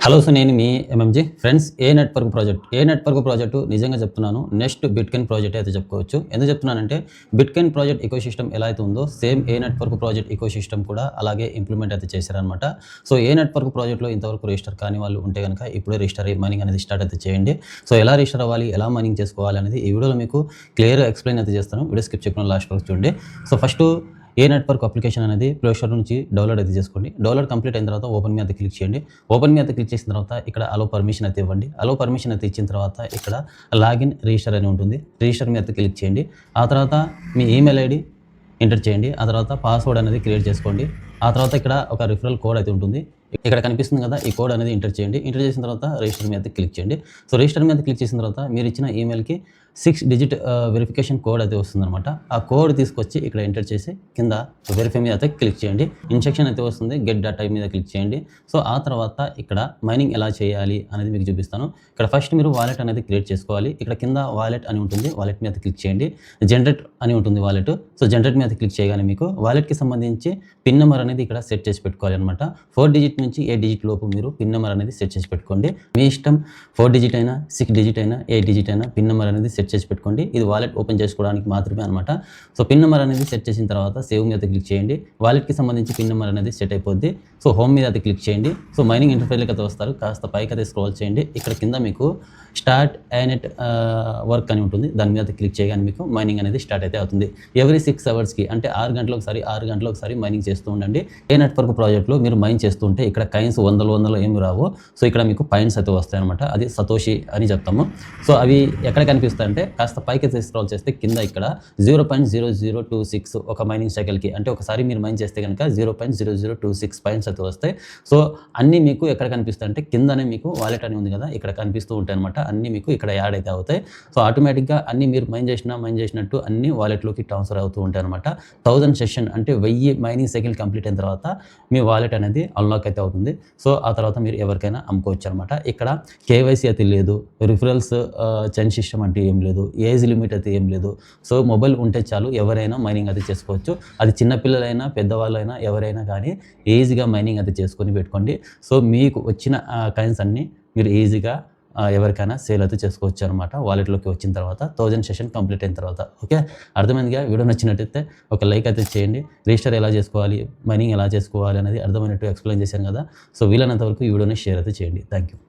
Hello so నేను మీ MMG friends ఏ network project నిజంగా చెప్తున్నాను నెక్స్ట్ బిట్కాయిన్ ప్రాజెక్ట్ అయితే చెప్పుకోవచ్చు. ఎందుకు చెప్తున్నానంటే బిట్కాయిన్ ప్రాజెక్ట్ ఎకోసిస్టమ్ ఎలా అయితే ఉందో సేమ్ ఏ నెట్వర్క్ ప్రాజెక్ట్ ఎకోసిస్టమ్ కూడా అలాగే ఇంప్లిమెంట్ అయితే చేశారనమాట. సో ఏ నెట్వర్క్ ప్రాజెక్ట్లో ఇంతవరకు రిజిస్టర్ కాని వాళ్ళు ఉంటే కనుక ఇప్పుడే రిజిస్టర్ అయ్యి మైనింగ్ అనేది స్టార్ట్ అయితే చేయండి. సో ఎలా రిజిస్టర్ అవ్వాలి, ఎలా మైనింగ్ చేసుకోవాలి అనేది ఈ వీడియోలో మీకు క్లియర్గా ఎక్స్ప్లెయిన్ అయితే చేస్తాను. వీడియో స్కిప్ చేయకుండా లాస్ట్ వరకు చూడండి. సో ఫస్ట్ ఏ నెట్వర్క్ అప్లికేషన్ అనేది ప్లే స్టోర్ నుంచి డౌన్లోడ్ అయితే చేసుకోండి. డౌన్లోడ్ కంప్లీట్ అయిన తర్వాత ఓపెన్ మీద క్లిక్ చేయండి. ఓపెన్ మీద క్లిక్ చేసిన తర్వాత ఇక్కడ అలో పర్మిషన్ అయితే ఇవ్వండి. అలో పర్మిషన్ అయితే ఇచ్చిన తర్వాత ఇక్కడ లాగిన్ రిజిస్టర్ అని ఉంటుంది. రిజిస్టర్ మీద క్లిక్ చేయండి. ఆ తర్వాత మీ ఈమెయిల్ ఐడి ఎంటర్ చేయండి. ఆ తర్వాత పాస్వర్డ్ అనేది క్రియేట్ చేసుకోండి. ఆ తర్వాత ఇక్కడ ఒక రిఫరల్ కోడ్ అయితే ఉంటుంది. ఇక్కడ కనిపిస్తుంది కదా, ఈ కోడ్ అనేది ఎంటర్ చేయండి. ఎంటర్ చేసిన తర్వాత రిజిస్టర్ మీద క్లిక్ చేయండి. సో రిజిస్టర్ మీద క్లిక్ చేసిన తర్వాత మీరు ఇచ్చిన ఈమెయిల్కి 6 డిజిట్ వెరిఫికేషన్ కోడ్ అయితే వస్తుందన్నమాట. ఆ కోడ్ తీసుకొచ్చి ఇక్కడ ఎంటర్ చేసి కింద వెరిఫై మీద అయితే క్లిక్ చేయండి. ఇన్స్ట్రక్షన్ అయితే వస్తుంది, గెట్ డేటా మీద క్లిక్ చేయండి. సో ఆ తర్వాత ఇక్కడ మైనింగ్ ఎలా చేయాలి అనేది మీకు చూపిస్తాను. ఇక్కడ ఫస్ట్ మీరు వాలెట్ అనేది క్రియేట్ చేసుకోవాలి. ఇక్కడ కింద వాలెట్ అని ఉంటుంది, వాలెట్ మీద క్లిక్ చేయండి. జనరేట్ అని ఉంటుంది వాలెట్. సో జనరేట్ మీద క్లిక్ చేయగానే మీకు వాలెట్కి సంబంధించి పిన్ నెంబర్ అనేది ఇక్కడ సెట్ చేసి పెట్టుకోవాలి అనమాట. 4 డిజిట్ నుంచి 8 డిజిట్ లోపు మీరు పిన్ నెంబర్ అనేది సెట్ చేసి పెట్టుకోండి. మీ ఇష్టం 4 డిజిట్ అయినా, 6 డిజిట్ అయినా, 8 డిజిట్ అయినా పిన్ నెంబర్ అనేది సెట్ చేసి పెట్టుకోండి. ఇది వాలెట్ ఓపెన్ చేసుకోవడానికి మాత్రమే అనమాట. సో పిన్ నెంబర్ అనేది సెట్ చేసిన తర్వాత సేవ్ మీద క్లిక్ చేయండి. వాలెట్కి సంబంధించి పిన్ నెంబర్ అనేది సెట్ అయిపోద్ది. సో హోమ్ మీద అయితే క్లిక్ చేయండి. సో మైనింగ్ ఇంటర్ఫేస్లోకి అయితే వస్తారు. కాస్త పైకి అయితే స్క్రోల్ చేయండి. ఇక్కడ కింద మీకు స్టార్ట్ ఐనెట్ వర్క్ అని ఉంటుంది. దాని మీద క్లిక్ చేయగానే మీకు మైనింగ్ అనేది స్టార్ట్ అయితే అవుతుంది. ఎవ్రీ 6 అవర్స్కి అంటే 6 గంటలకు ఒకసారి మైనింగ్ చేస్తూ ఉండండి. ఏ నెట్వర్క్ ప్రాజెక్ట్లో మీరు మైన్ చేస్తూ ఉంటే ఇక్కడ కాయిన్స్ వందలు ఏమి రావు. సో ఇక్కడ మీకు పాయింట్స్ అయితే వస్తాయి అనమాట. అది సతోషి అని చెప్తాము. సో అవి ఎక్కడ కనిపిస్తాయంటే కాస్త పైకి స్క్రోల్ చేస్తే కింద ఇక్కడ 0.0026 ఒక మైనింగ్ సైకిల్కి, అంటే ఒకసారి మీరు మైన్ చేస్తే కనుక 0.0026 పాయింట్స్ అయితే వస్తాయి. సో అన్నీ మీకు ఎక్కడ కనిపిస్తాయి అంటే కిందనే మీకు వాలెట్ అని ఉంది కదా, ఇక్కడ కనిపిస్తూ ఉంటాయి అనమాట. అన్నీ మీకు ఇక్కడ యాడ్ అయితే అవుతాయి. సో ఆటోమేటిక్గా అన్నీ మీరు మైన్ చేసినట్టు అన్నీ వాలెట్లోకి ట్రాన్స్ఫర్ అవుతూ ఉంటాయి అనమాట. 1000 సెషన్ అంటే 1000 మైనింగ్ సైకిల్ కంప్లీట్ అయిన తర్వాత మీ వాలెట్ అనేది అన్లాక్ అయితే అవుతుంది. సో ఆ తర్వాత మీరు ఎవరికైనా అమ్ముకోవచ్చు అనమాట. ఇక్కడ కేవైసీ అయితే లేదు, రిఫరల్స్ చైన్ సిస్టమ్ అంటే ఏం లేదు, ఏజ్ లిమిట్ అయితే ఏం లేదు. సో మొబైల్ ఉంటే చాలు ఎవరైనా మైనింగ్ అయితే చేసుకోవచ్చు. అది చిన్నపిల్లలైనా పెద్దవాళ్ళైనా ఎవరైనా కానీ ఈజీగా మైనింగ్ అయితే చేసుకొని పెట్టుకోండి. సో మీకు వచ్చిన కాయిన్స్ అన్నీ మీరు ఈజీగా ఎవరికైనా సేల్ అయితే చేసుకోవచ్చు అనమాట. వాలెట్లోకి వచ్చిన తర్వాత 1000 సెషన్ కంప్లీట్ అయిన తర్వాత. ఓకే, అర్థమైందిగా? వీడియో నచ్చినట్టయితే ఒక లైక్ అయితే చేయండి. రిజిస్టర్ ఎలా చేసుకోవాలి, మైనింగ్ ఎలా చేసుకోవాలి అనేది అర్థమైనట్టు ఎక్స్ప్లెయిన్ చేశాను కదా. సో వీలైనంత వరకు ఈ వీడియోని షేర్ అయితే చేయండి. Thank you.